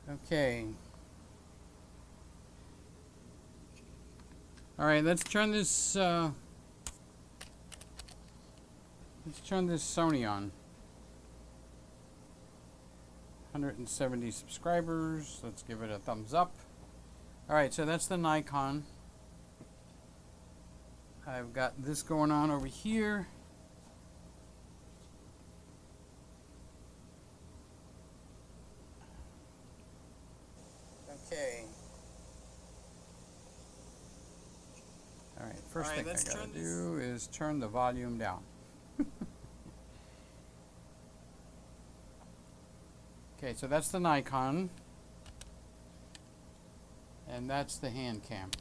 Okay. All right, let's turn this Sony on. 170 subscribers. Let's give it a thumbs up. All right, so that's the Nikon. I've got this going on over here. Okay. All right, first thing I gotta do is turn the volume down. Okay, so that's the Nikon. And that's the hand cam.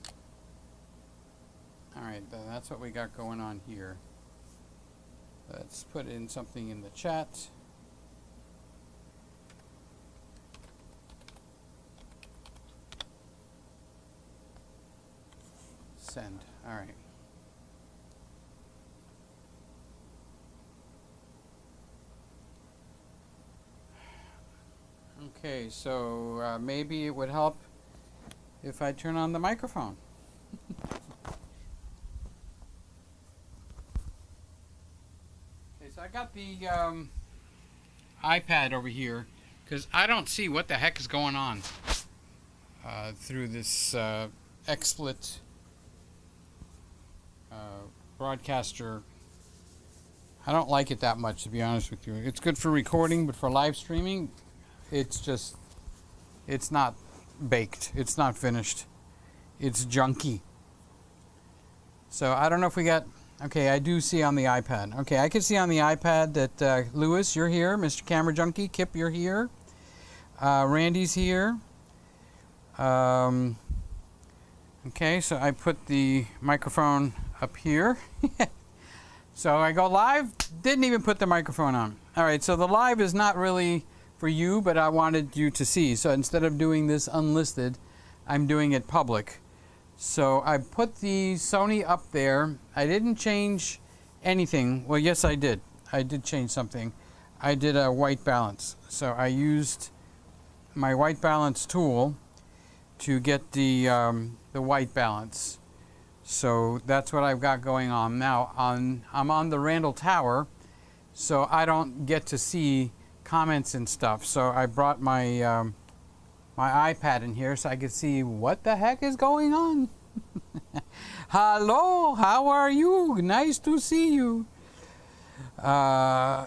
All right, that's what we got going on here. Let's put in something in the chat. Send. All right. Okay, so maybe it would help if I turn on the microphone. Okay, so I got the iPad over here because I don't see what the heck is going on through this XSplit broadcaster. I don't like it that much, to be honest with you. It's good for recording, but for live streaming, it's not baked. It's not finished. It's junky. So I don't know if we got... Okay, I do see on the iPad. Okay, I can see on the iPad that Lewis, you're here. Mr. Camera Junkie, Kip, you're here. Randy's here. Okay, so I put the microphone up here. So I go live, didn't even put the microphone on. All right, so the live is not really for you, but I wanted you to see. So instead of doing this unlisted, I'm doing it public. So I put the Sony up there. I didn't change anything. Well, yes, I did. I did change something. I did a white balance. So I used my white balance tool to get the white balance. So that's what I've got going on now. I'm on the Randall Tower, so I don't get to see comments and stuff. So I brought my my iPad in here so I could see what the heck is going on. Hello, how are you? Nice to see you. Okay.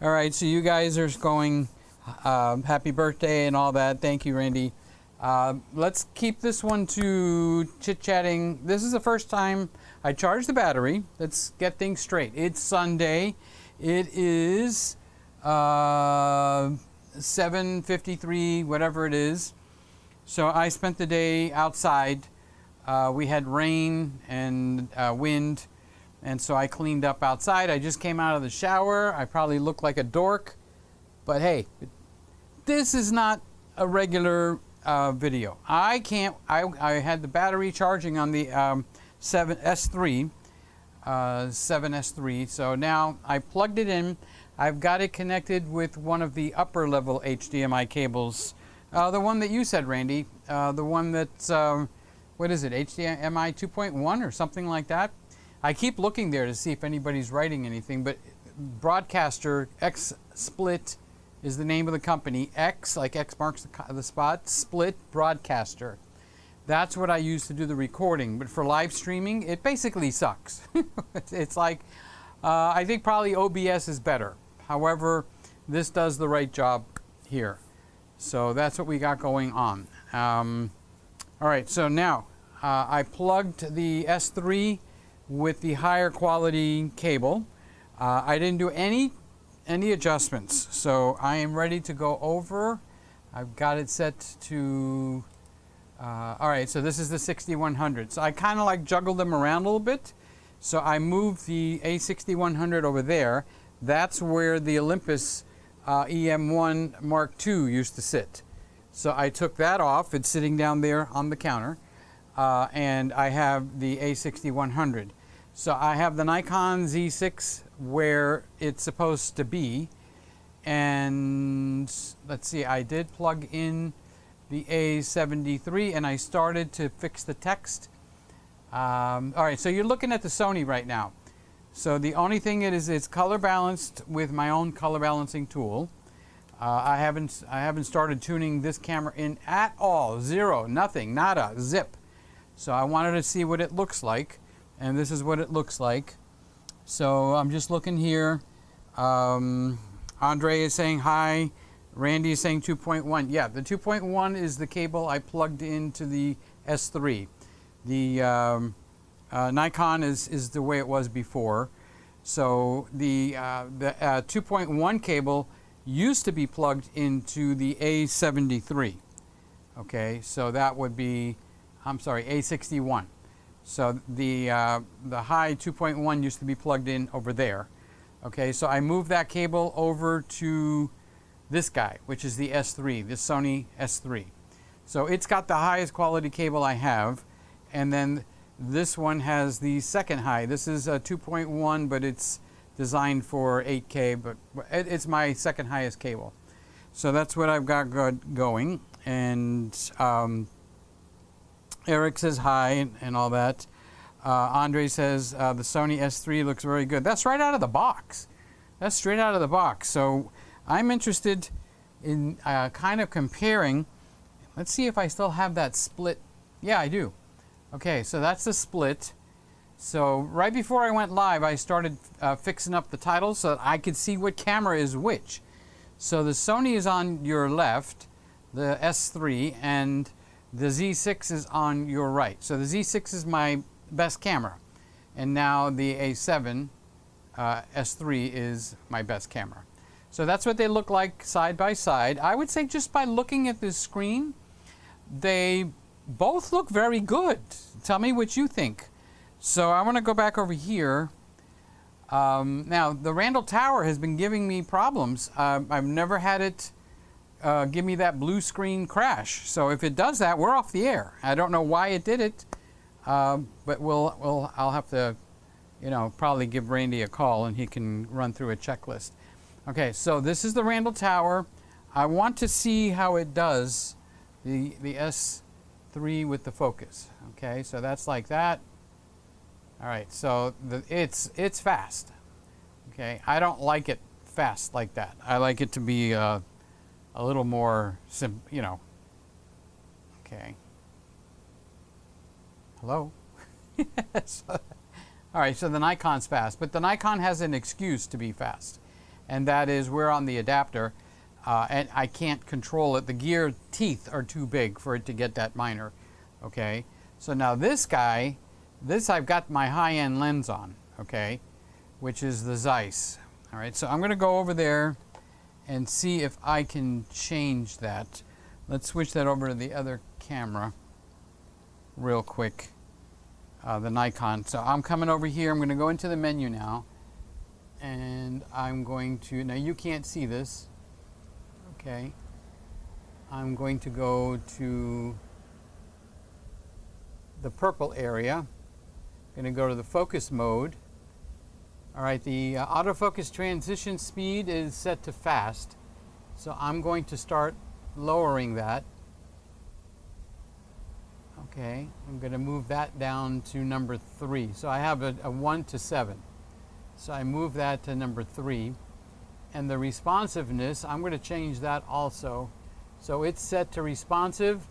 All right, so you guys are going happy birthday and all that. Thank you, Randy. Let's keep this one to chit-chatting. This is the first time I charged the battery. Let's get things straight. It's Sunday. It is 7:53, whatever it is. So I spent the day outside. We had rain and wind, and so I cleaned up outside. I just came out of the shower. I probably look like a dork, but hey, this is not a regular video. I had the battery charging on the 7S3, so now I plugged it in. I've got it connected with one of the upper level HDMI cables, the one that you said, Randy, the one that's what is it, HDMI 2.1 or something like that. I keep looking there to see if anybody's writing anything, but Broadcaster XSplit is the name of the company. X, like X marks the spot, Split Broadcaster. That's what I use to do the recording. But for live streaming, it basically sucks. It's like, I think probably OBS is better. However, this does the right job here. So that's what we got going on. All right, so now I plugged the S3 with the higher quality cable. I didn't do any adjustments, so I am ready to go over. I've got it set to all right, so this is the 6100. So I kind of like juggled them around a little bit. So I moved the A6100 over there. That's where the Olympus EM1 Mark II used to sit. So I took that off. It's sitting down there on the counter. And I have the A6100. So I have the Nikon Z6 where it's supposed to be. And let's see, I did plug in the A7s3 and I started to fix the text. All right, so you're looking at the Sony right now. So the only thing it is, it's color balanced with my own color balancing tool. I haven't started tuning this camera in at all. Zero, nothing, nada, zip. So I wanted to see what it looks like, and this is what it looks like. So I'm just looking here. Andre is saying hi. Randy is saying 2.1. Yeah, the 2.1 is the cable I plugged into the S3. The Nikon is the way it was before. So the 2.1 cable used to be plugged into the A7s3. Okay, so that would be, I'm sorry, A61. So the high 2.1 used to be plugged in over there. Okay, so I moved that cable over to this guy, which is the S3, this Sony S3. So it's got the highest quality cable I have, and then this one has the second high. This is a 2.1, but it's designed for 8K, but it's my second highest cable. So that's what I've got going. And Eric says hi and all that. Andre says the Sony S3 looks very good. That's right out of the box. That's straight out of the box. So I'm interested in kind of comparing. Let's see if I still have that split. Yeah, I do. Okay, so that's the split. So right before I went live, I started fixing up the titles so that I could see what camera is which. So the Sony is on your left, the S3, and the Z6 is on your right. So the Z6 is my best camera, and now the A7 S3 is my best camera. So that's what they look like side by side. I would say just by looking at this screen, they both look very good. Tell me what you think. So I want to go back over here. Now, the Randall Tower has been giving me problems. I've never had it give me that blue screen crash. So if it does that, we're off the air. I don't know why it did it, but I'll have to, probably give Randy a call and he can run through a checklist. Okay, so this is the Randall Tower. I want to see how it does the S3 with the focus. Okay, so that's like that. All right, so it's fast. Okay, I don't like it fast like that. I like it to be a little more Okay. Hello. Yes. All right, so the Nikon's fast, but the Nikon has an excuse to be fast, and that is we're on the adapter, and I can't control it. The gear teeth are too big for it to get that minor. Okay, so now this guy. This I've got my high-end lens on, okay, which is the Zeiss. All right, so I'm going to go over there and see if I can change that. Let's switch that over to the other camera real quick, the Nikon. So I'm coming over here. I'm going to go into the menu now, and I'm going to, now you can't see this, okay. I'm going to go to the purple area. Going to go to the focus mode. All right, the autofocus transition speed is set to fast, so I'm going to start lowering that. Okay, I'm going to move that down to number 3. So I have a 1 to 7. So I move that to number 3. And the responsiveness, I'm going to change that also. So it's set to responsive.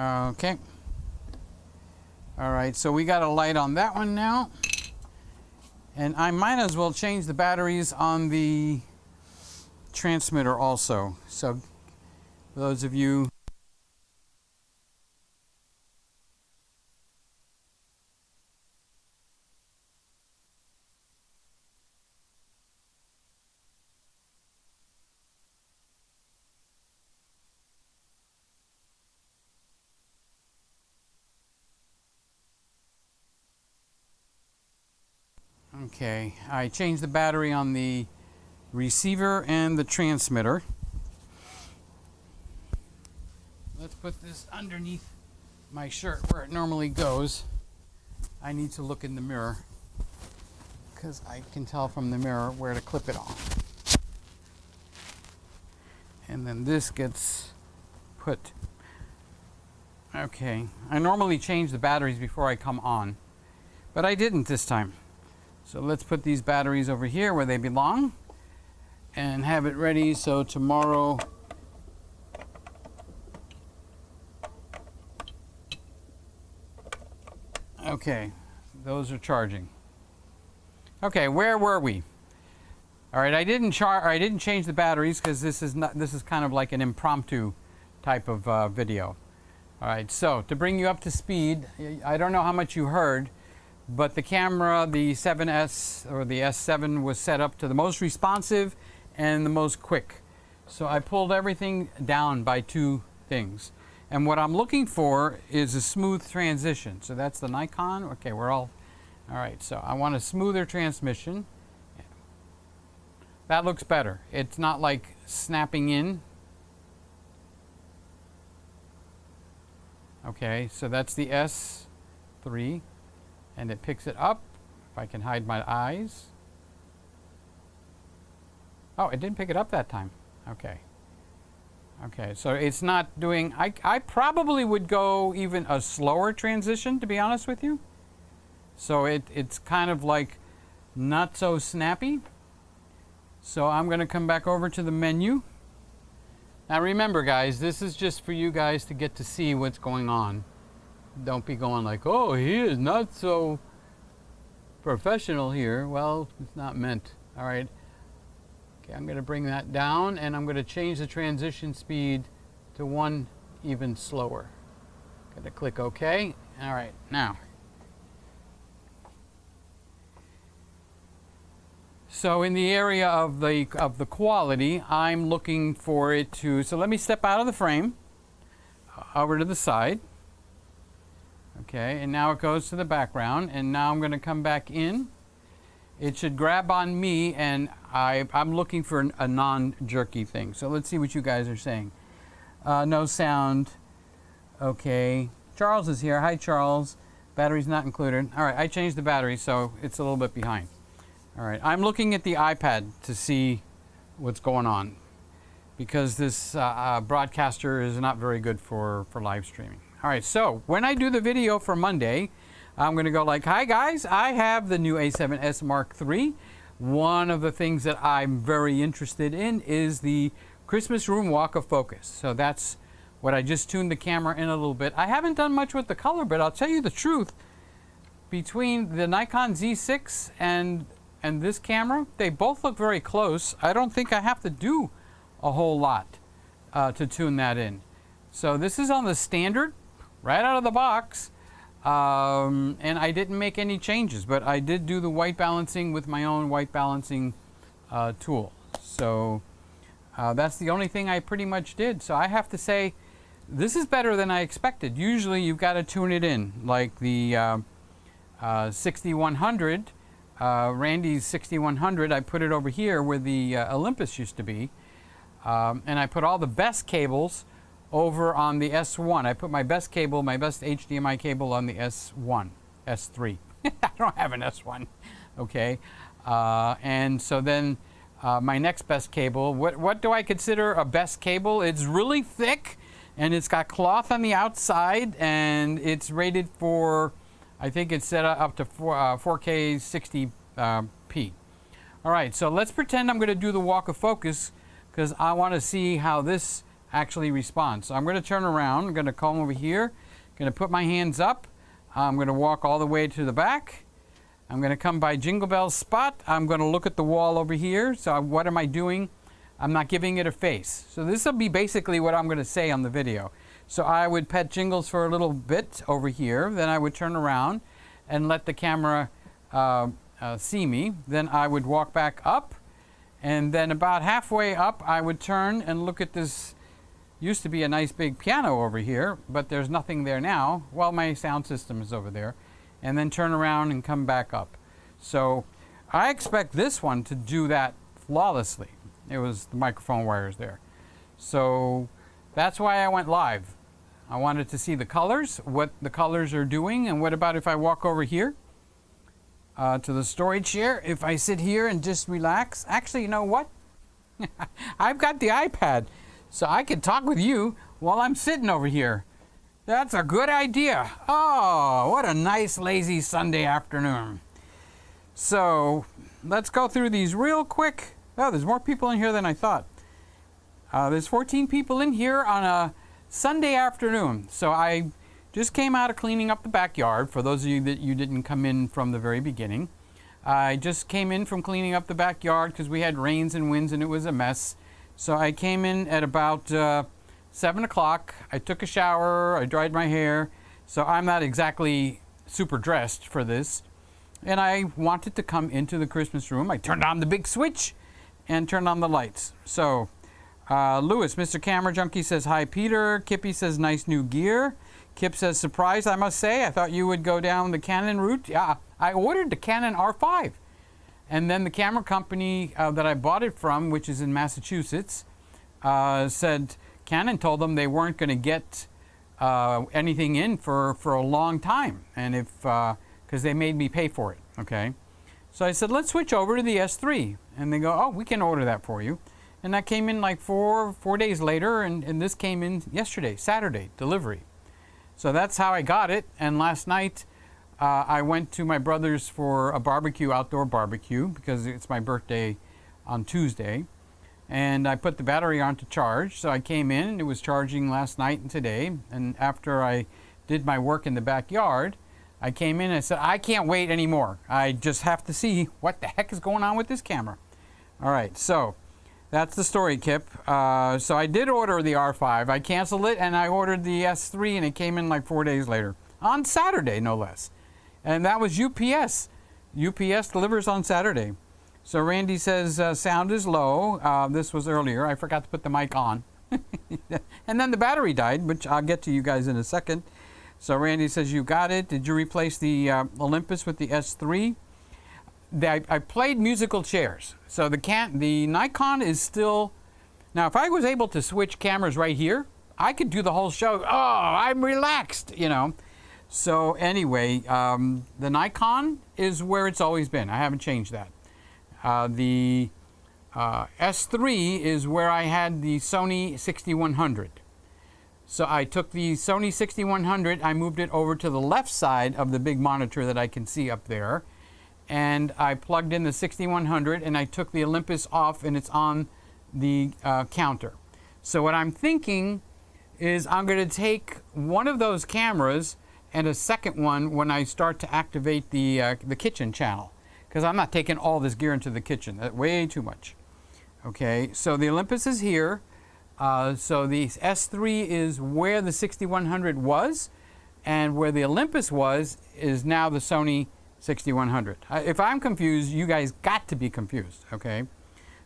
Okay. All right, so we got a light on that one now. And I might as well change the batteries on the transmitter also. So for those of you okay, I changed the battery on the receiver and the transmitter. Let's put this underneath my shirt where it normally goes. I need to look in the mirror because I can tell from the mirror where to clip it on. And then this gets put. Okay, I normally change the batteries before I come on, but I didn't this time. So let's put these batteries over here where they belong and have it ready so tomorrow okay, those are charging. Okay, where were we? All right, I didn't change the batteries because this is kind of like an impromptu type of video. All right, so to bring you up to speed, I don't know how much you heard, but the camera, the 7S or the S7 was set up to the most responsive and the most quick. So I pulled everything down by 2 things. And what I'm looking for is a smooth transition. So that's the Nikon. Okay, all right, so I want a smoother transmission. That looks better. It's not like snapping in. Okay, so that's the S3. And it picks it up. If I can hide my eyes. Oh, it didn't pick it up that time. Okay. Okay, so it's not doing, I probably would go even a slower transition, to be honest with you. So it's kind of like not so snappy. So I'm going to come back over to the menu. Now remember guys, this is just for you guys to get to see what's going on. Don't be going like, oh, he is not so professional here. Well, it's not meant. All right. Okay, I'm going to bring that down and I'm going to change the transition speed to 1 even slower. Going to click OK. All right, now. So in the area of the quality, I'm looking for it to, so let me step out of the frame over to the side. Okay, and now it goes to the background, and now I'm going to come back in. It should grab on me, and I'm looking for a non-jerky thing. So let's see what you guys are saying. No sound. Okay, Charles is here. Hi, Charles. Battery's not included. All right, I changed the battery, so it's a little bit behind. All right, I'm looking at the iPad to see what's going on because this broadcaster is not very good for live streaming. All right, so when I do the video for Monday, I'm going to go like, hi guys, I have the new A7S Mark III. One of the things that I'm very interested in is the Christmas room walk of focus. So that's what I just tuned the camera in a little bit. I haven't done much with the color, but I'll tell you the truth. Between the Nikon Z6 and this camera, they both look very close. I don't think I have to do a whole lot to tune that in. So this is on the standard, right out of the box. And I didn't make any changes, but I did do the white balancing with my own white balancing tool. So that's the only thing I pretty much did. So I have to say, this is better than I expected. Usually you've got to tune it in, like the 6100, Randy's 6100, I put it over here where the Olympus used to be. And I put all the best cables over on the S1. I put my best cable, my best HDMI cable on the S1, S3. I don't have an S1, okay? And so then my next best cable, what do I consider a best cable? It's really thick and it's got cloth on the outside and it's rated for, I think it's set up to 4K 60p. All right, so let's pretend I'm gonna do the walk of focus because I wanna see how this actually respond. So I'm going to turn around. I'm going to come over here. I'm going to put my hands up. I'm going to walk all the way to the back. I'm going to come by Jingle Bell's spot. I'm going to look at the wall over here. So what am I doing? I'm not giving it a face. So this will be basically what I'm going to say on the video. So I would pet Jingles for a little bit over here. Then I would turn around and let the camera see me. Then I would walk back up. And then about halfway up, I would turn and look at this. Used to be a nice big piano over here, but there's nothing there now. Well, my sound system is over there. And then turn around and come back up. So I expect this one to do that flawlessly. It was the microphone wires there. So that's why I went live. I wanted to see the colors, what the colors are doing, and what about if I walk over here to the storage chair? If I sit here and just relax. Actually, you know what? I've got the iPad, so I can talk with you while I'm sitting over here. That's a good idea. Oh, what a nice lazy Sunday afternoon. So let's go through these real quick. Oh, there's more people in here than I thought. There's 14 people in here on a Sunday afternoon. So I just came out of cleaning up the backyard. For those of you that you didn't come in from the very beginning, I just came in from cleaning up the backyard because we had rains and winds and it was a mess. So I came in at about 7 o'clock. I took a shower, I dried my hair, so I'm not exactly super dressed for this. And I wanted to come into the Christmas room. I turned on the big switch and turned on the lights. So, Lewis, Mr. Camera Junkie says, hi, Peter. Kippy says, nice new gear. Kip says, surprised, I must say. I thought you would go down the Canon route. Yeah, I ordered the Canon R5. And then the camera company that I bought it from, which is in Massachusetts, said, Canon told them they weren't going to get anything in for a long time, and because they made me pay for it. Okay, so I said, let's switch over to the S3, and they go, oh, we can order that for you, and that came in like four days later, and this came in yesterday, Saturday, delivery. So that's how I got it. And last night I went to my brother's for a barbecue, outdoor barbecue, because it's my birthday on Tuesday. And I put the battery on to charge, so I came in, it was charging last night and today, and after I did my work in the backyard, I came in and said, I can't wait anymore. I just have to see what the heck is going on with this camera. All right, so that's the story, Kip. So I did order the R5. I canceled it, and I ordered the S3, and it came in like 4 days later, on Saturday, no less. And that was UPS. UPS delivers on Saturday. So Randy says sound is low. This was earlier. I forgot to put the mic on. And then the battery died, which I'll get to you guys in a second. So Randy says you got it. Did you replace the Olympus with the S3? I played musical chairs. So the Nikon is still... Now, if I was able to switch cameras right here, I could do the whole show. Oh, I'm relaxed, you know. So anyway, the Nikon is where it's always been. I haven't changed that. The S3 is where I had the Sony 6100. So I took the Sony 6100, I moved it over to the left side of the big monitor that I can see up there, and I plugged in the 6100 and I took the Olympus off, and it's on the counter. So what I'm thinking is I'm going to take one of those cameras and a second one when I start to activate the kitchen channel. Because I'm not taking all this gear into the kitchen. That's way too much. Okay, so the Olympus is here. So the S3 is where the 6100 was, and where the Olympus was is now the Sony 6100. If I'm confused, you guys got to be confused, okay?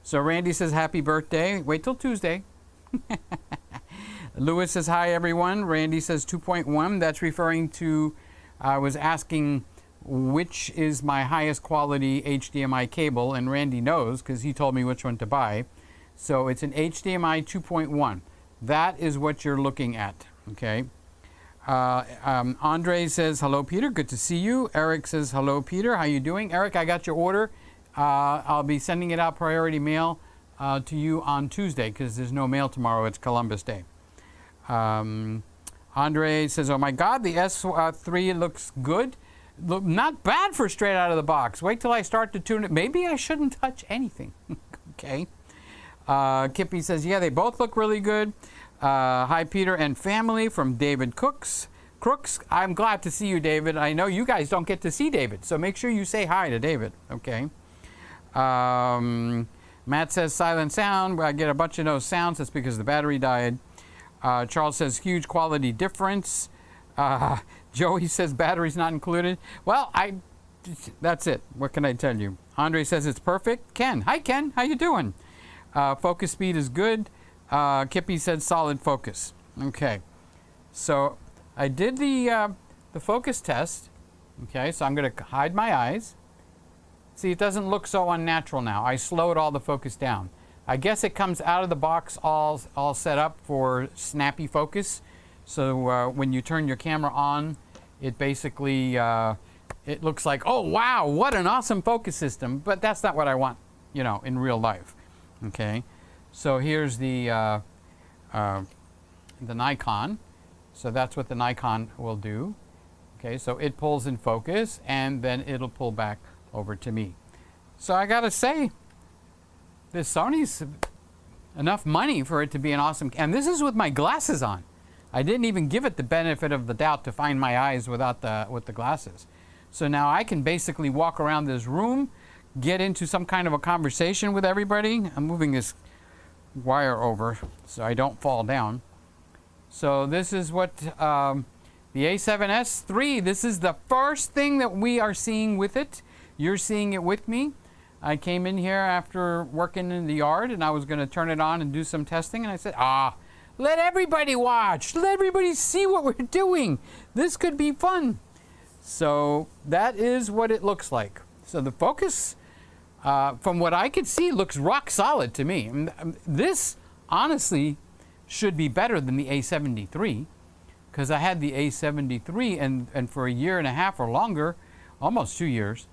So Randy says, happy birthday. Wait till Tuesday. Lewis says, hi, everyone. Randy says 2.1. That's referring to, I was asking, which is my highest quality HDMI cable, and Randy knows because he told me which one to buy. So it's an HDMI 2.1. That is what you're looking at, okay? Andre says, hello, Peter. Good to see you. Eric says, hello, Peter. How you doing? Eric, I got your order. I'll be sending it out priority mail to you on Tuesday because there's no mail tomorrow. It's Columbus Day. Andre says, oh, my God, the S3 looks good. Not bad for straight out of the box. Wait till I start to tune it. Maybe I shouldn't touch anything. Okay. Kippy says, yeah, they both look really good. Hi, Peter and family from David Crooks. I'm glad to see you, David. I know you guys don't get to see David, so make sure you say hi to David, okay? Matt says silent sound. I get a bunch of no sounds. That's because the battery died. Charles says huge quality difference. Joey says battery's not included. Well, that's it. What can I tell you? Andre says it's perfect. Ken, hi Ken, how you doing? Focus speed is good. Kippy said solid focus. Okay, so I did the focus test. Okay, so I'm going to hide my eyes. See, it doesn't look so unnatural now. I slowed all the focus down. I guess it comes out of the box all set up for snappy focus. So when you turn your camera on, it basically it looks like, oh wow, what an awesome focus system. But that's not what I want, you know, in real life. Okay, so here's the Nikon. So that's what the Nikon will do. Okay, so it pulls in focus and then it'll pull back over to me. So I gotta say, this Sony's enough money for it to be an awesome, and this is with my glasses on. I didn't even give it the benefit of the doubt to find my eyes with the glasses. So now I can basically walk around this room, get into some kind of a conversation with everybody. I'm moving this wire over so I don't fall down. So this is what the A7S3, this is the first thing that we are seeing with it. You're seeing it with me. I came in here after working in the yard and I was going to turn it on and do some testing, and I said, let everybody watch. Let everybody see what we're doing. This could be fun. So that is what it looks like. So the focus, from what I could see, looks rock solid to me. This, honestly, should be better than the A7S3, because I had the A7S3 and for a year and a half or longer, almost 2 years,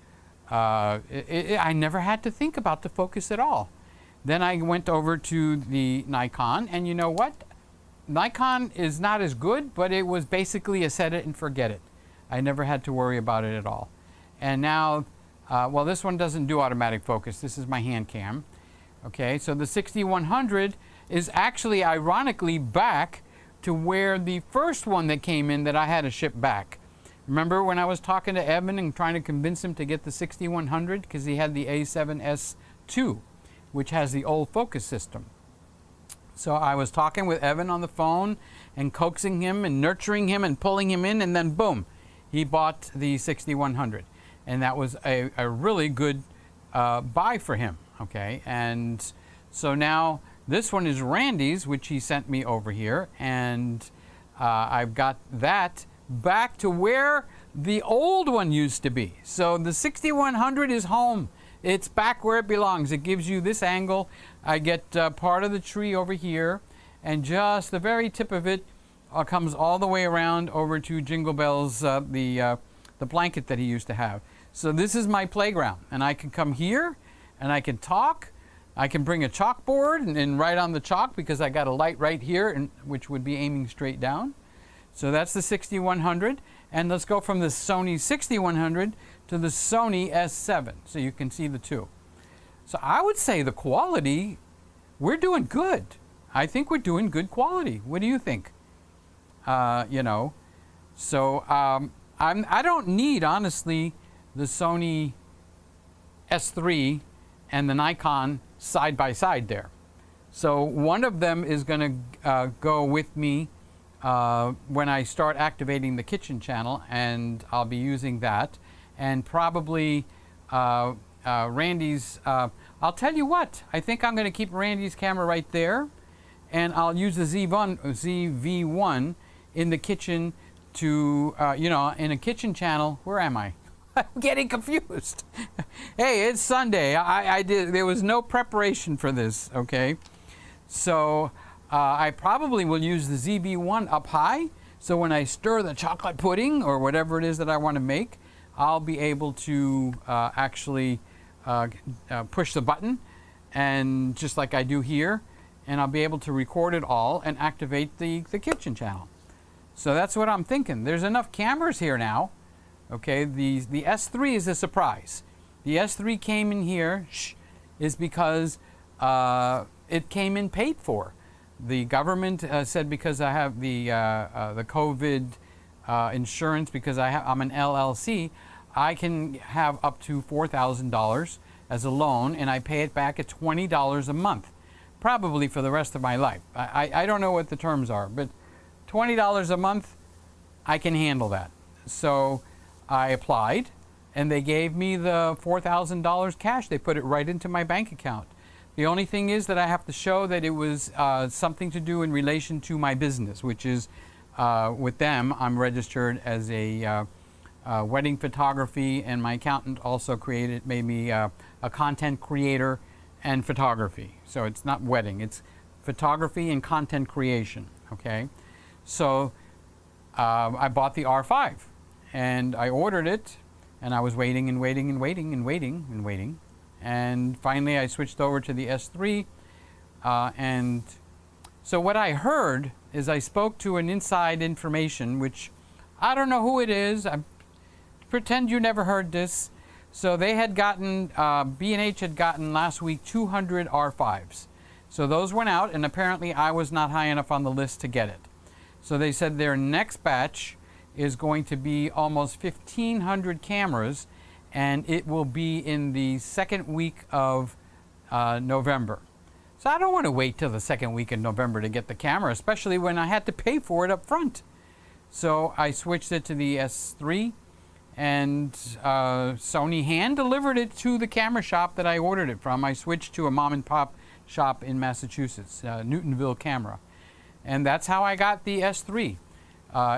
I never had to think about the focus at all. Then I went over to the Nikon, and you know what? Nikon is not as good, but it was basically a set it and forget it. I never had to worry about it at all. And now, well, this one doesn't do automatic focus. This is my hand cam. Okay, so the 6100 is actually ironically back to where the first one that came in that I had to ship back. Remember when I was talking to Evan and trying to convince him to get the 6100 because he had the A7S2, which has the old focus system. So I was talking with Evan on the phone and coaxing him and nurturing him and pulling him in, and then boom, he bought the 6100. And that was a really good buy for him, okay? And so now this one is Randy's, which he sent me over here, and I've got that back to where the old one used to be. So the 6100 is home. It's back where it belongs. It gives you this angle. I get part of the tree over here, and just the very tip of it comes all the way around over to Jingle Bell's, the blanket that he used to have. So this is my playground, and I can come here, and I can talk. I can bring a chalkboard and write on the chalk because I got a light right here, and which would be aiming straight down. So that's the 6100, and let's go from the Sony 6100 to the Sony A7, so you can see the two. So I would say the quality, we're doing good. I think we're doing good quality. What do you think? You know, so I don't need, honestly, the Sony S3 and the Nikon side by side there. So one of them is going to go with me when I start activating the kitchen channel, and I'll be using that. And probably Randy's, I'll tell you what, I think I'm going to keep Randy's camera right there, and I'll use the ZV-1 in the kitchen to, you know, in a kitchen channel. Where am I? I'm getting confused. Hey, it's Sunday. There was no preparation for this, okay? So I probably will use the ZV-1 up high, so when I stir the chocolate pudding or whatever it is that I want to make, I'll be able to actually push the button, and just like I do here, and I'll be able to record it all and activate the kitchen channel. So that's what I'm thinking. There's enough cameras here now. Okay, the S3 is a surprise. The S3 came in here is because it came in paid for. The government said because I have the COVID insurance, because I'm an LLC, I can have up to $4,000 as a loan, and I pay it back at $20 a month, probably for the rest of my life. I don't know what the terms are, but $20 a month, I can handle that. So I applied, and they gave me the $4,000 cash. They put it right into my bank account. The only thing is that I have to show that it was something to do in relation to my business, which is with them, I'm registered as a wedding photography, and my accountant also made me a content creator and photography. So it's not wedding, it's photography and content creation, okay? So I bought the R5, and I ordered it, and I was waiting and waiting and waiting and waiting and waiting. And finally I switched over to the S3, and so what I heard is I spoke to an inside information, which I don't know who it is. I pretend you never heard this. So they had gotten, B&H had gotten last week 200 R5s. So those went out, and apparently I was not high enough on the list to get it. So they said their next batch is going to be almost 1,500 cameras, and it will be in the second week of November. So I don't want to wait till the second week in November to get the camera, especially when I had to pay for it up front. So I switched it to the S3, and Sony hand delivered it to the camera shop that I ordered it from. I switched to a mom and pop shop in Massachusetts, Newtonville Camera. And that's how I got the S3.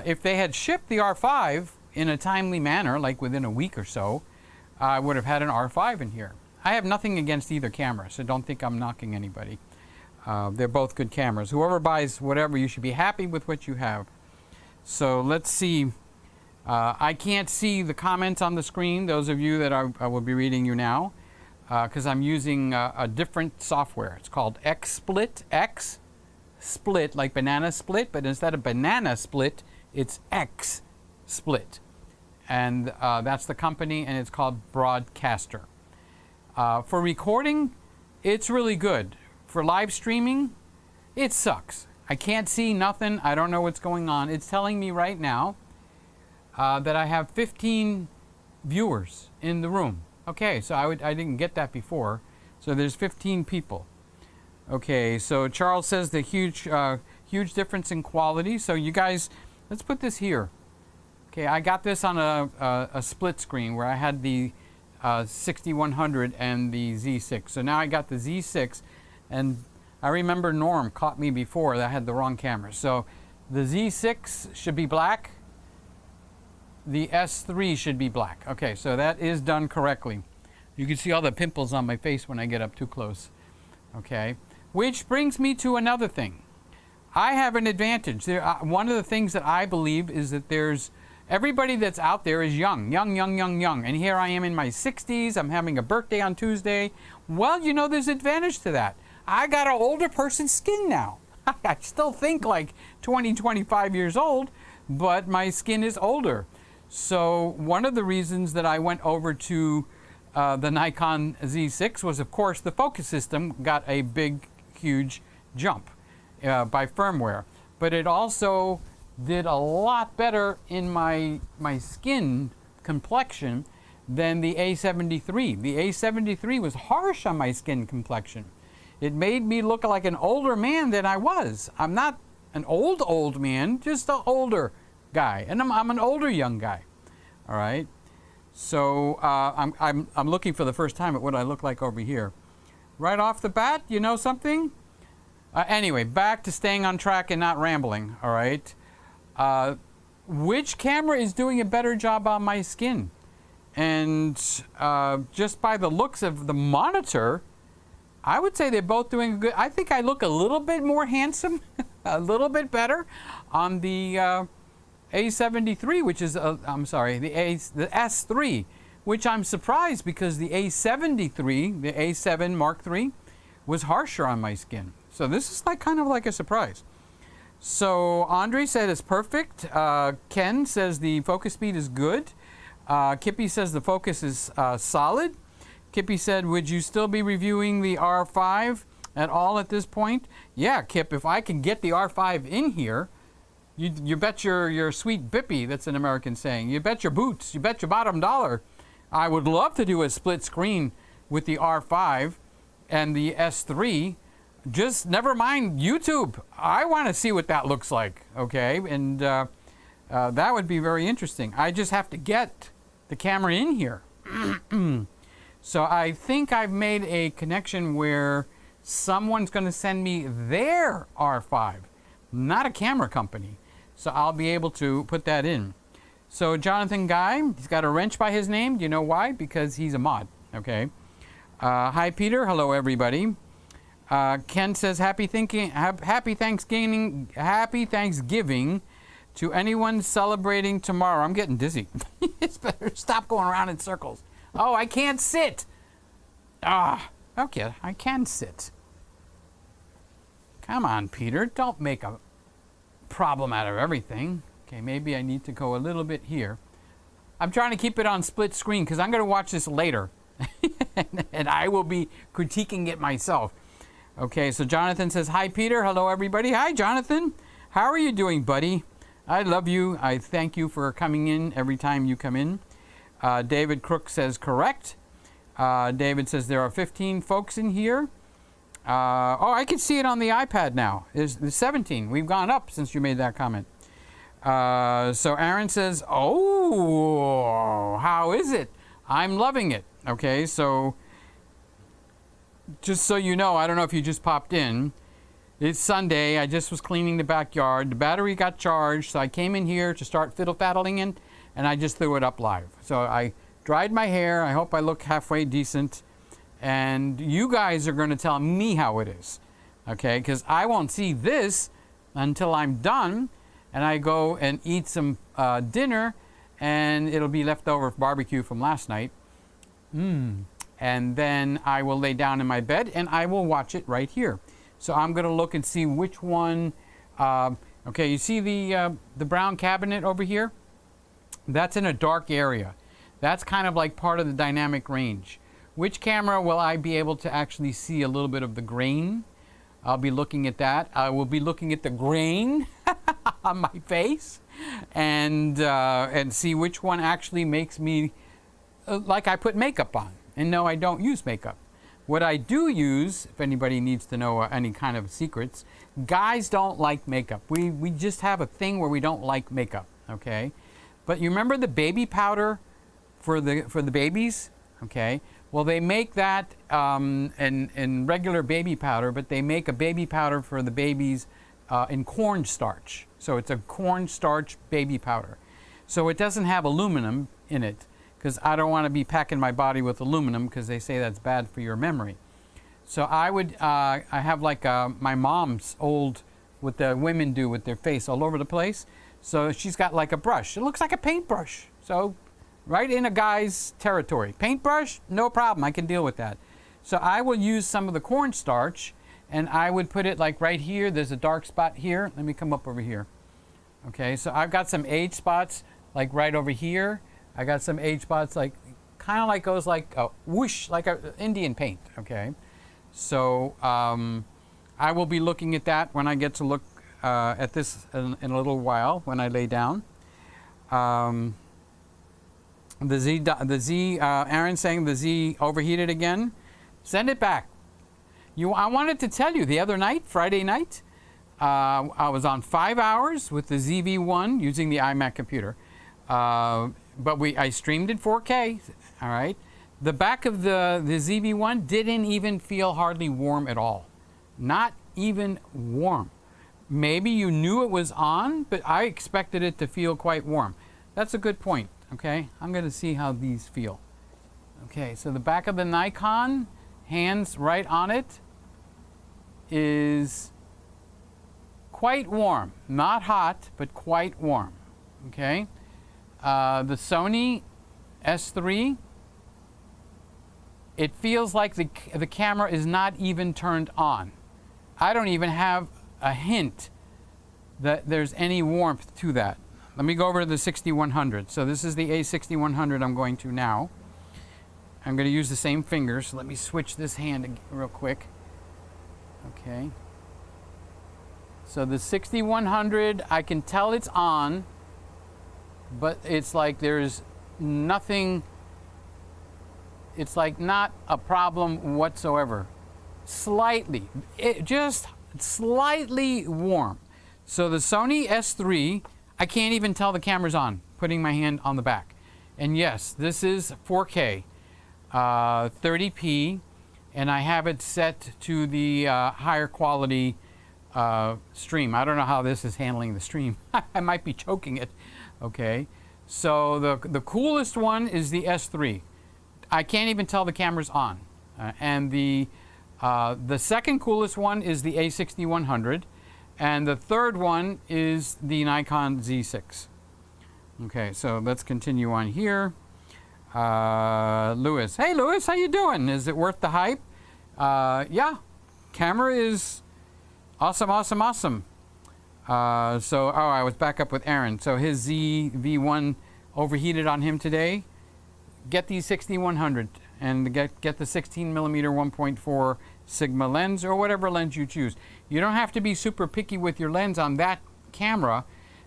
If they had shipped the R5 in a timely manner, like within a week or so, I would have had an R5 in here. I have nothing against either camera, so don't think I'm knocking anybody. They're both good cameras. Whoever buys whatever, you should be happy with what you have. So let's see. I can't see the comments on the screen, those of you that I will be reading you now, because I'm using a different software. It's called XSplit, X-Split, like banana split, but instead of banana split, it's XSplit. And that's the company, and it's called Broadcaster. For recording, it's really good. For live streaming, it sucks. I can't see nothing. I don't know what's going on. It's telling me right now that I have 15 viewers in the room. Okay, so I didn't get that before. So there's 15 people. Okay, so Charles says the huge difference in quality. So you guys, let's put this here. Okay, I got this on a split screen where I had the 6100 and the Z6. So now I got the Z6, and I remember Norm caught me before that I had the wrong camera. So the Z6 should be black. The S3 should be black. Okay, so that is done correctly. You can see all the pimples on my face when I get up too close. Okay, which brings me to another thing. I have an advantage. One of the things that I believe is that everybody that's out there is young. And here I am in my 60s. I'm having a birthday on Tuesday. Well, you know, there's advantage to that. I got an older person's skin now. I still think like 20, 25 years old, but my skin is older. So one of the reasons that I went over to the Nikon Z6 was, of course, the focus system got a big, huge jump by firmware. But it also did a lot better in my skin complexion than the A7 3. The A7 3 was harsh on my skin complexion. It made me look like an older man than I was. I'm not an old man, just an older guy, and I'm an older young guy. All right. So I'm looking for the first time at what I look like over here. Right off the bat, you know something? Anyway, back to staying on track and not rambling. All right. Which camera is doing a better job on my skin? And just by the looks of the monitor, I would say they're both doing good. I think I look a little bit more handsome, a little bit better on the A7 3, which is, I'm sorry, the S3, which I'm surprised because the A7 III, the A7 Mark III, was harsher on my skin. So this is like kind of like a surprise. So Andre said it's perfect. Ken says the focus speed is good. Kippy says the focus is solid. Kippy said, would you still be reviewing the R5? at all at this point? Yeah, Kip, if I can get the R5 in here, you bet your sweet bippy, that's an American saying, you bet your boots, you bet your bottom dollar. I would love to do a split screen with the R5 and the S3. Just never mind YouTube. I want to see what that looks like, okay? And that would be very interesting. I just have to get the camera in here. So I think I've made a connection where someone's going to send me their R5, not a camera company. So I'll be able to put that in. So Jonathan Guy, he's got a wrench by his name. Do you know why? Because he's a mod, okay? Hi, Peter. Hello, everybody. Ken says, happy Thanksgiving to anyone celebrating tomorrow. I'm getting dizzy. It's better stop going around in circles. Oh, I can't sit. Okay, I can sit. Come on, Peter. Don't make a problem out of everything. Okay, maybe I need to go a little bit here. I'm trying to keep it on split screen because I'm going to watch this later. And I will be critiquing it myself. Okay, so Jonathan says, hi, Peter. Hello, everybody. Hi, Jonathan. How are you doing, buddy? I love you. I thank you for coming in every time you come in. David Crook says, correct. David says, there are 15 folks in here. Oh, I can see it on the iPad now. There's 17. We've gone up since you made that comment. So Aaron says, oh, how is it? I'm loving it. Okay, so just so you know, I don't know if you just popped in. It's Sunday. I just was cleaning the backyard. The battery got charged, so I came in here to start fiddle-faddling it, and I just threw it up live. So I dried my hair. I hope I look halfway decent. And you guys are going to tell me how it is, okay? Because I won't see this until I'm done, and I go and eat some dinner, and it'll be leftover barbecue from last night. And then I will lay down in my bed, and I will watch it right here. So I'm going to look and see which one. Okay, you see the brown cabinet over here? That's in a dark area. That's kind of like part of the dynamic range. Which camera will I be able to actually see a little bit of the grain? I'll be looking at that. I will be looking at the grain on my face and see which one actually makes me like I put makeup on. And no, I don't use makeup. What I do use, if anybody needs to know any kind of secrets, guys don't like makeup. We just have a thing where we don't like makeup, okay? But you remember the baby powder for the babies, okay? Well, they make that in regular baby powder, but they make a baby powder for the babies in cornstarch. So it's a cornstarch baby powder. So it doesn't have aluminum in it, because I don't want to be packing my body with aluminum because they say that's bad for your memory. So I have like my mom's old, what the women do with their face all over the place. So she's got like a brush. It looks like a paintbrush. So right in a guy's territory. Paintbrush, no problem. I can deal with that. So I will use some of the cornstarch, and I would put it like right here. There's a dark spot here. Let me come up over here. Okay, so I've got some age spots like right over here. I got some age spots like kind of like goes like a whoosh, like a Indian paint. Okay, so I will be looking at that when I get to look at this in a little while when I lay down. The Z, Aaron saying the Z overheated again. Send it back. I wanted to tell you the other night, Friday night, I was on 5 hours with the ZV-1 using the iMac computer. But I streamed in 4K, all right? The back of the ZV-1 didn't even feel hardly warm at all. Not even warm. Maybe you knew it was on, but I expected it to feel quite warm. That's a good point, okay? I'm going to see how these feel. Okay, so the back of the Nikon, hands right on it, is quite warm. Not hot, but quite warm, okay? The Sony A7s3, it feels like the camera is not even turned on. I don't even have a hint that there's any warmth to that. Let me go over to the 6100. So this is the A6100 I'm going to now. I'm going to use the same fingers. Let me switch this hand real quick. Okay. So the 6100, I can tell it's on, but it's like there's nothing, it's like not a problem whatsoever. Slightly, just slightly warm. So the Sony S3, I can't even tell the camera's on, putting my hand on the back. And yes, this is 4K, 30p, and I have it set to the higher quality stream. I don't know how this is handling the stream. I might be choking it. Okay, so the coolest one is the S3. I can't even tell the camera's on. And the second coolest one is the A6100, and the third one is the Nikon Z6. Okay, so let's continue on here. Lewis, hey Lewis, how you doing? Is it worth the hype? Yeah, camera is awesome, awesome, awesome. So, I was back up with Aaron. So his ZV1 overheated on him today. Get the 6100 and get the 16 millimeter 1.4 Sigma lens or whatever lens you choose. You don't have to be super picky with your lens on that camera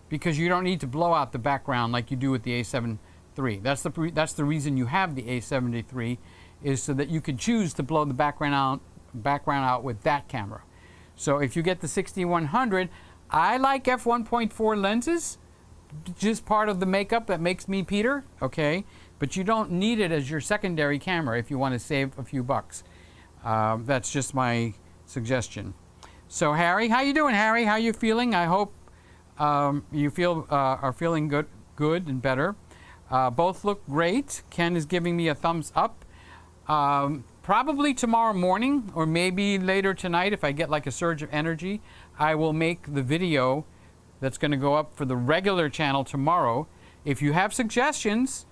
because you don't need to blow out the background like you do with the A7 III. That's the reason you have the A7 III, is so that you can choose to blow the background out with that camera. So if you get the 6100, I like f1.4 lenses, just part of the makeup that makes me Peter, okay? But you don't need it as your secondary camera if you want to save a few bucks. That's just my suggestion. So Harry, how you doing, Harry? How you feeling? I hope you are feeling good and better. Both look great. Ken is giving me a thumbs up. Probably tomorrow morning or maybe later tonight, if I get like a surge of energy, I will make the video that's going to go up for the regular channel tomorrow. If you have suggestions,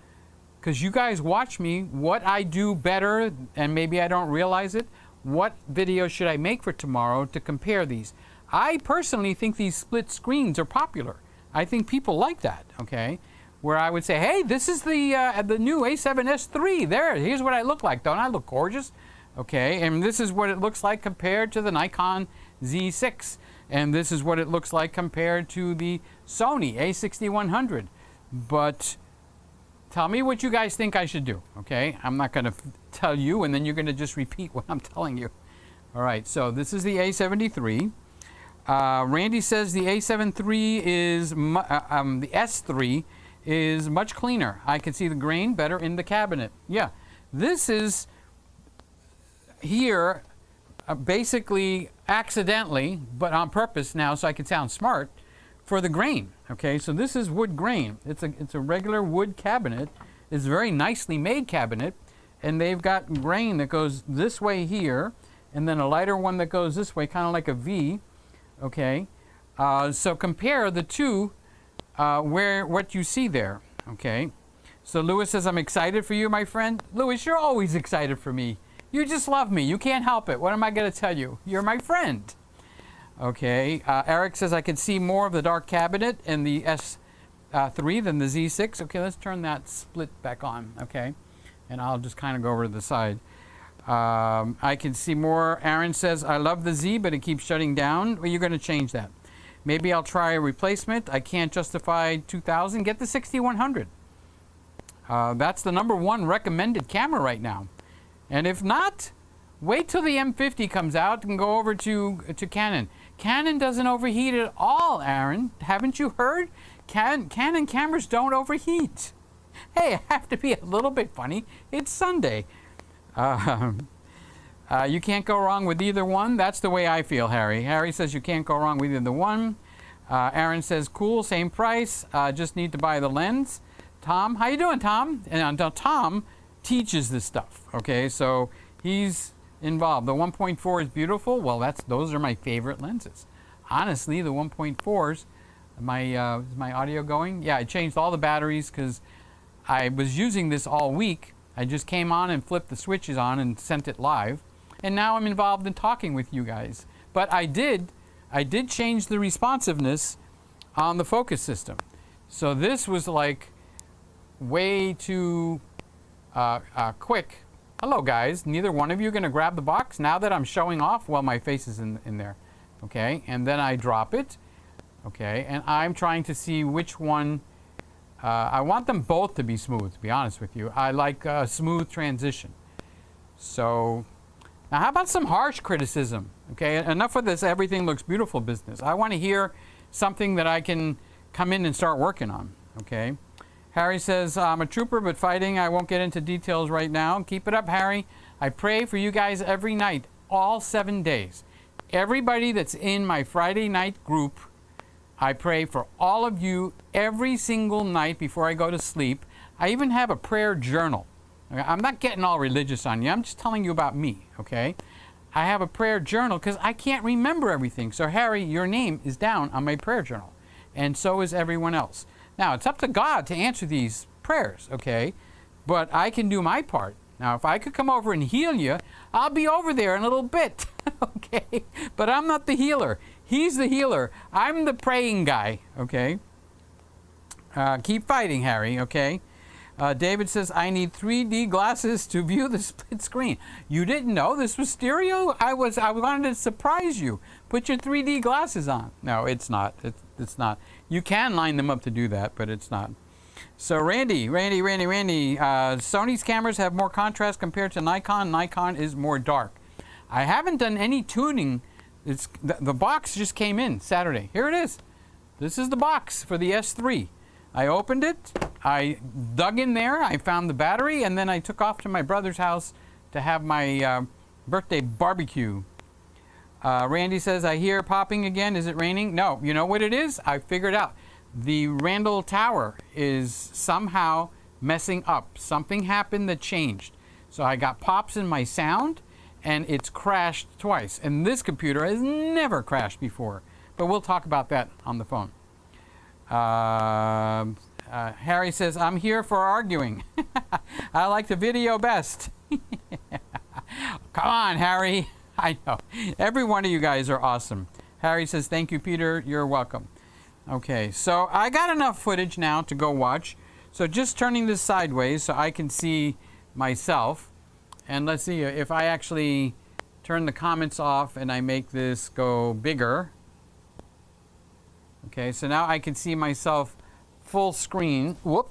because you guys watch me, what I do better and maybe I don't realize it, what video should I make for tomorrow to compare these? I personally think these split screens are popular. I think people like that, okay? Where I would say, hey, this is the new A7s3. There, here's what I look like. Don't I look gorgeous? Okay, and this is what it looks like compared to the Nikon Z6. And this is what it looks like compared to the Sony A6100. But tell me what you guys think I should do, okay? I'm not going to tell you, and then you're going to just repeat what I'm telling you. All right, so this is the A73. Randy says the A7 III is, the S3 is much cleaner. I can see the grain better in the cabinet. Yeah, this is here basically accidentally, but on purpose now so I can sound smart, for the grain. Okay, so this is wood grain. It's a regular wood cabinet. It's a very nicely made cabinet, and they've got grain that goes this way here, and then a lighter one that goes this way, kind of like a V. Okay, so compare the two, what you see there. Okay, so Lewis says, I'm excited for you, my friend. Lewis, you're always excited for me. You just love me. You can't help it. What am I going to tell you? You're my friend. Okay, Eric says I can see more of the dark cabinet in the S3 than the Z6. Okay, let's turn that split back on, okay? And I'll just kind of go over to the side. I can see more. Aaron says, I love the Z, but it keeps shutting down. Well, you're going to change that. Maybe I'll try a replacement. I can't justify 2,000. Get the 6100. That's the #1 recommended camera right now. And if not, wait till the M50 comes out and go over to Canon. Canon doesn't overheat at all, Aaron. Haven't you heard? Canon cameras don't overheat. Hey, I have to be a little bit funny. It's Sunday. You can't go wrong with either one. That's the way I feel, Harry. Harry says you can't go wrong with either one. Aaron says, cool, same price. Just need to buy the lens. Tom, how you doing, Tom? And Tom teaches this stuff, okay? So he's involved. The 1.4 is beautiful. Well, those are my favorite lenses. Honestly, the 1.4s, is my audio going? Yeah, I changed all the batteries because I was using this all week. I just came on and flipped the switches on and sent it live. And now I'm involved in talking with you guys. But I did change the responsiveness on the focus system. So this was like way too quick. Hello, guys. Neither one of you going to grab the box now that I'm showing off? Well, my face is in there. Okay, and then I drop it. Okay, and I'm trying to see which one. I want them both to be smooth, to be honest with you. I like a smooth transition. So, now how about some harsh criticism? Okay, enough of this everything looks beautiful business. I want to hear something that I can come in and start working on. Okay, Harry says, I'm a trooper, but fighting. I won't get into details right now. Keep it up, Harry. I pray for you guys every night, all 7 days. Everybody that's in my Friday night group, I pray for all of you every single night before I go to sleep. I even have a prayer journal. I'm not getting all religious on you. I'm just telling you about me, okay? I have a prayer journal because I can't remember everything. So, Harry, your name is down on my prayer journal, and so is everyone else. Now, it's up to God to answer these prayers, okay? But I can do my part. Now, if I could come over and heal you, I'll be over there in a little bit, okay? But I'm not the healer. He's the healer. I'm the praying guy, okay? Keep fighting, Harry, okay? David says, I need 3D glasses to view the split screen. You didn't know this was stereo? I wanted to surprise you. Put your 3D glasses on. No, it's not. It's not. You can line them up to do that, but it's not. So Randy, Sony's cameras have more contrast compared to Nikon. Nikon is more dark. I haven't done any tuning. The box just came in Saturday. Here it is. This is the box for the S3. I opened it, I dug in there, I found the battery, and then I took off to my brother's house to have my birthday barbecue. Randy says, I hear popping again. Is it raining? No. You know what it is? I figured out. The Randall Tower is somehow messing up. Something happened that changed. So I got pops in my sound, and it's crashed twice. And this computer has never crashed before. But we'll talk about that on the phone. Harry says, I'm here for arguing. I like the video best. Come on, Harry. I know. Every one of you guys are awesome. Harry says, thank you, Peter. You're welcome. Okay, so I got enough footage now to go watch. So just turning this sideways so I can see myself. And let's see if I actually turn the comments off and I make this go bigger. Okay, so now I can see myself full screen. Whoop.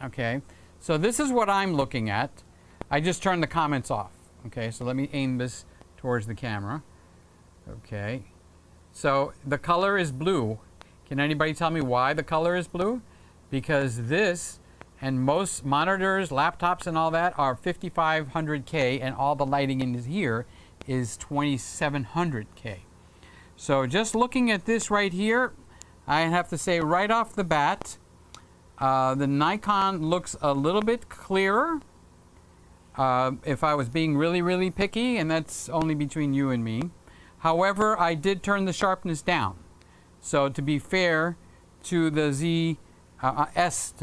Okay, so this is what I'm looking at. I just turned the comments off. Okay, so let me aim this towards the camera. Okay, so the color is blue. Can anybody tell me why the color is blue? Because this and most monitors, laptops and all that are 5500K, and all the lighting in here is 2700K. So just looking at this right here, I have to say right off the bat, the Nikon looks a little bit clearer. If I was being really, really picky, and that's only between you and me. However, I did turn the sharpness down. So to be fair to the S,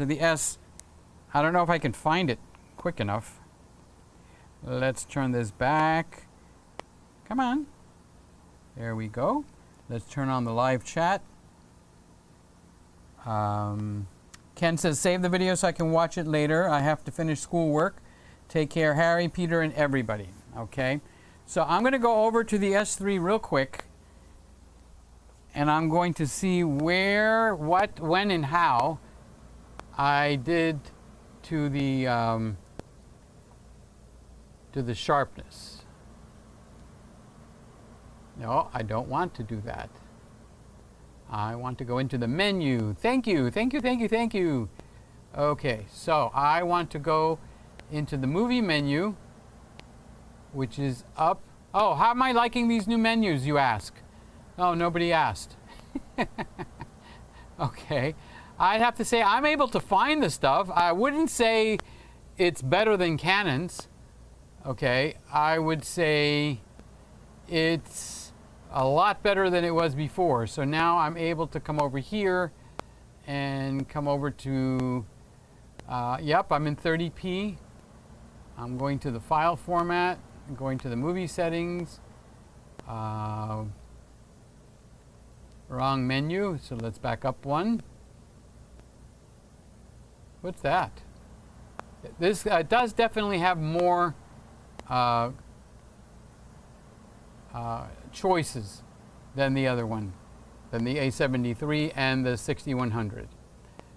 I don't know if I can find it quick enough. Let's turn this back. Come on. There we go. Let's turn on the live chat. Ken says, save the video so I can watch it later. I have to finish schoolwork. Take care, Harry, Peter, and everybody. Okay. So I'm going to go over to the S3 real quick. And I'm going to see where, what, when, and how I did to the sharpness. No, I don't want to do that. I want to go into the menu. Thank you, thank you, thank you, thank you. Okay, so I want to go into the movie menu, which is up. Oh, how am I liking these new menus, you ask? Oh, nobody asked. Okay, I'd have to say I'm able to find the stuff. I wouldn't say it's better than Canon's. Okay, I would say it's a lot better than it was before. So now I'm able to come over here and come over to, yep, I'm in 30p. I'm going to the file format, I'm going to the movie settings. Wrong menu, so let's back up one. What's that? This does definitely have more choices than the other one, than the A7s3 and the 6100.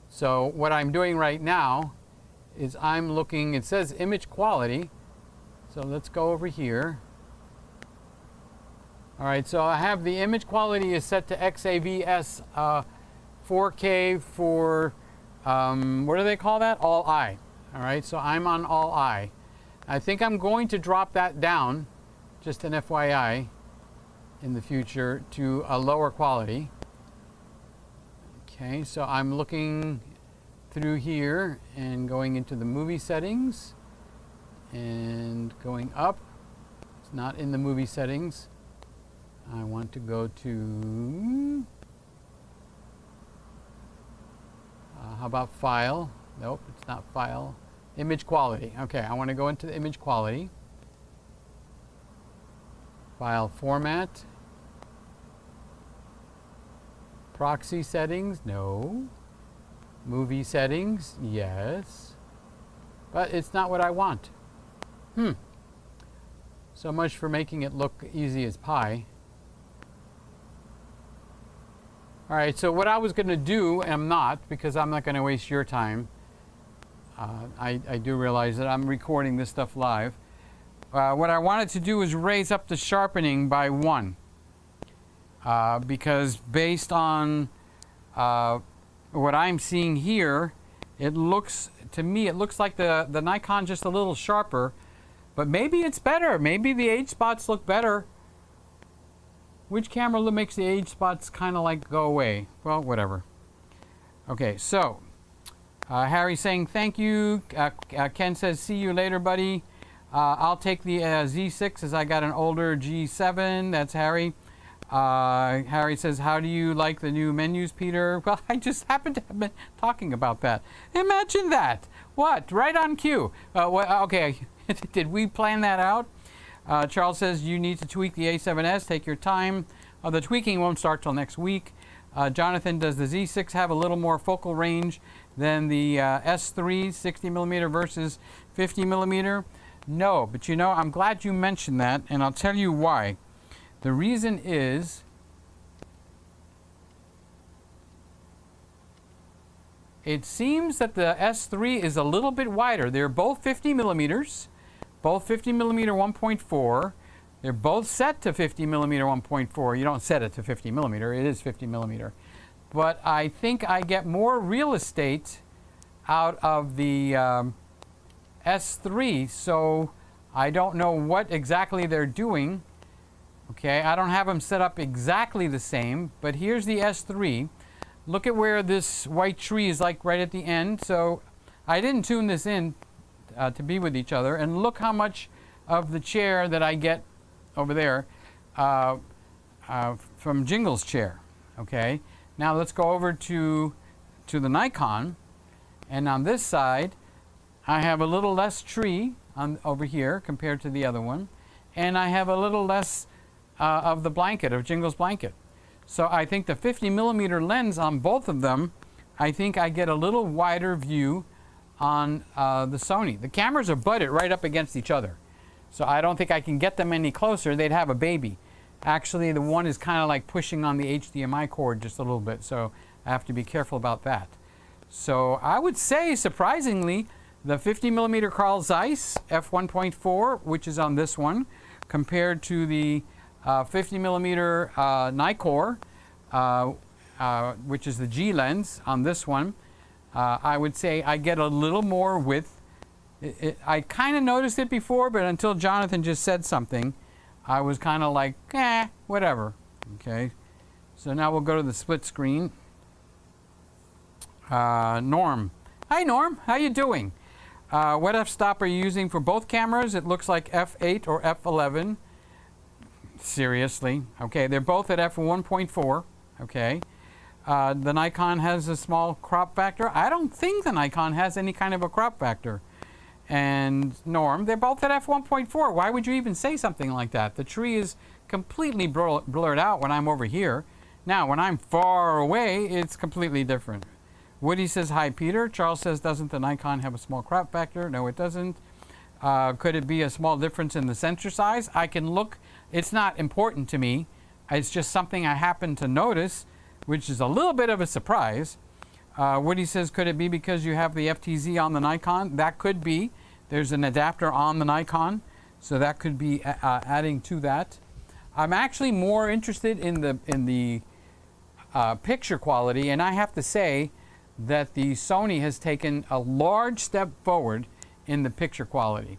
So what I'm doing right now is I'm looking, it says image quality, so let's go over here. All right, so I have the image quality is set to XAVS 4K for, what do they call that? All I. All right, so I'm on all I. I think I'm going to drop that down, just an FYI, in the future to a lower quality. Okay, so I'm looking through here and going into the movie settings and going up. It's not in the movie settings. I want to go to, how about file? Nope, it's not file. Image quality. Okay, I want to go into the image quality. File format. Proxy settings, no. Movie settings, yes. But it's not what I want. So much for making it look easy as pie. All right, so what I was going to do, and I'm not, because I'm not going to waste your time. I do realize that I'm recording this stuff live. What I wanted to do is raise up the sharpening by 1. Because based on what I'm seeing here, it looks, to me, it looks like the Nikon just a little sharper. But maybe it's better. Maybe the age spots look better. Which camera makes the age spots kind of like go away? Well, whatever. Okay, so Harry's saying thank you. Ken says see you later, buddy. I'll take the Z6 as I got an older G7. That's Harry. Harry says, how do you like the new menus, Peter? Well, I just happened to have been talking about that. Imagine that. What? Right on cue. Okay, did we plan that out? Charles says, you need to tweak the A7S. Take your time. The tweaking won't start till next week. Jonathan, does the Z6 have a little more focal range than the S3, 60mm versus 50mm? No, but you know, I'm glad you mentioned that, and I'll tell you why. The reason is it seems that the S3 is a little bit wider. They're both 50mm, both 50mm 1.4. They're both set to 50mm 1.4. You don't set it to 50mm, it is 50mm. But I think I get more real estate out of the S3, so I don't know what exactly they're doing. Okay, I don't have them set up exactly the same, but here's the S3. Look at where this white tree is like right at the end. So I didn't tune this in to be with each other, and look how much of the chair that I get over there from Jingles chair. Okay, now let's go over to the Nikon, and on this side I have a little less tree over here compared to the other one, and I have a little less of the blanket, of Jingles blanket. So I think the 50mm lens on both of them, I think I get a little wider view on the Sony. The cameras are butted right up against each other. So I don't think I can get them any closer. They'd have a baby. Actually, the one is kind of like pushing on the HDMI cord just a little bit, so I have to be careful about that. So I would say, surprisingly, the 50mm Carl Zeiss f1.4, which is on this one, compared to the 50mm Nikkor, which is the G lens on this one, I would say I get a little more width. I kind of noticed it before, but until Jonathan just said something, I was kind of like, whatever. Okay, so now we'll go to the split screen. Norm. Hi, Norm. How you doing? What f-stop are you using for both cameras? It looks like f8 or f11. Seriously. Okay, they're both at f1.4. Okay. The Nikon has a small crop factor. I don't think the Nikon has any kind of a crop factor. And Norm, they're both at f1.4. Why would you even say something like that? The tree is completely blurred out when I'm over here. Now, when I'm far away, it's completely different. Woody says, hi, Peter. Charles says, doesn't the Nikon have a small crop factor? No, it doesn't. Could it be a small difference in the sensor size? I can look. It's not important to me. It's just something I happen to notice, which is a little bit of a surprise. Woody says, could it be because you have the FTZ on the Nikon? That could be. There's an adapter on the Nikon, so that could be adding to that. I'm actually more interested in the picture quality, and I have to say that the Sony has taken a large step forward in the picture quality.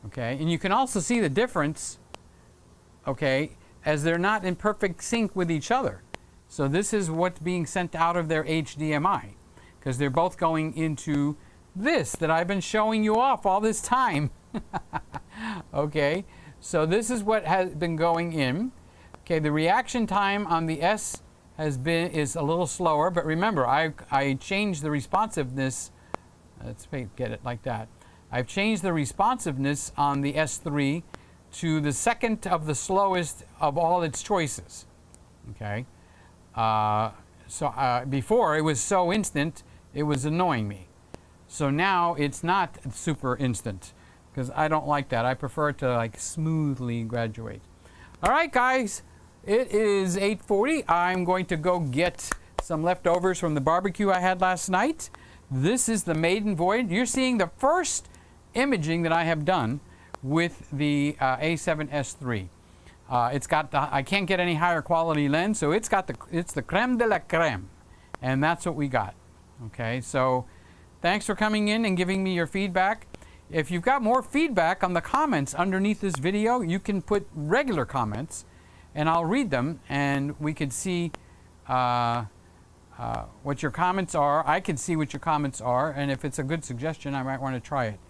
Okay, and you can also see the difference, okay, as they're not in perfect sync with each other. So this is what's being sent out of their HDMI, because they're both going into this that I've been showing you off all this time. Okay, so this is what has been going in. Okay, the reaction time on the S is a little slower, but remember, I changed the responsiveness. Let's get it like that. I've changed the responsiveness on the S3 to the second of the slowest of all its choices. Okay, before it was so instant, it was annoying me. So now it's not super instant, because I don't like that. I prefer it to like smoothly graduate. All right, guys. It is 8:40. I'm going to go get some leftovers from the barbecue I had last night. This is the maiden voyage. You're seeing the first imaging that I have done with the A7S3. It's got I can't get any higher quality lens, so it's the creme de la creme, and that's what we got. Okay, so thanks for coming in and giving me your feedback. If you've got more feedback on the comments underneath this video, you can put regular comments, and I'll read them, and we could see what your comments are. I can see what your comments are, and if it's a good suggestion, I might want to try it.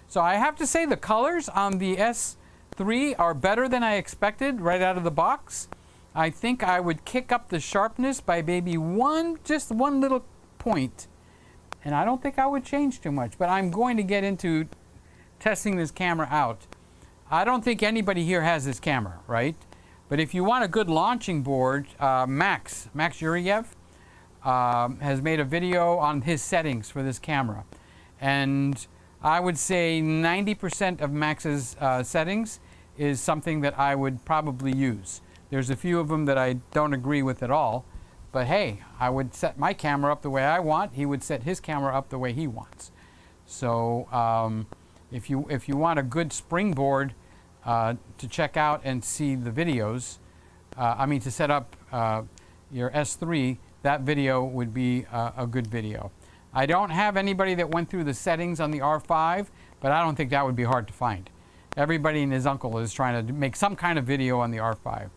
So I have to say the colors on the S3 are better than I expected right out of the box. I think I would kick up the sharpness by maybe just one little point, and I don't think I would change too much, but I'm going to get into testing this camera out. I don't think anybody here has this camera, right? But if you want a good launching board, Max Yuriev has made a video on his settings for this camera. And I would say 90% of Max's settings is something that I would probably use. There's a few of them that I don't agree with at all. But hey, I would set my camera up the way I want. He would set his camera up the way he wants. So if you want a good springboard to check out and see the videos, to set up your S3, that video would be a good video. I don't have anybody that went through the settings on the R5, but I don't think that would be hard to find. Everybody and his uncle is trying to make some kind of video on the R5.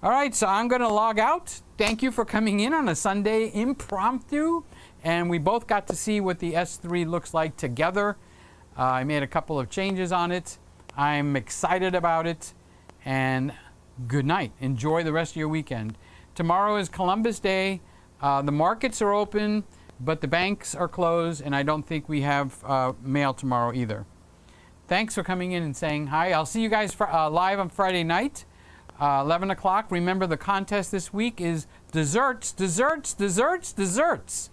All right, so I'm going to log out. Thank you for coming in on a Sunday impromptu, and we both got to see what the S3 looks like together. I made a couple of changes on it. I'm excited about it, and good night. Enjoy the rest of your weekend. Tomorrow is Columbus Day. The markets are open, but the banks are closed, and I don't think we have mail tomorrow either. Thanks for coming in and saying hi. I'll see you guys live on Friday night, 11 o'clock. Remember, the contest this week is desserts, desserts, desserts, desserts.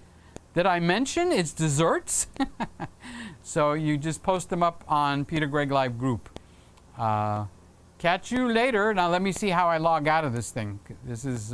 Did I mention it's desserts? So you just post them up on Peter Gregg Live group. Catch you later. Now let me see how I log out of this thing. This is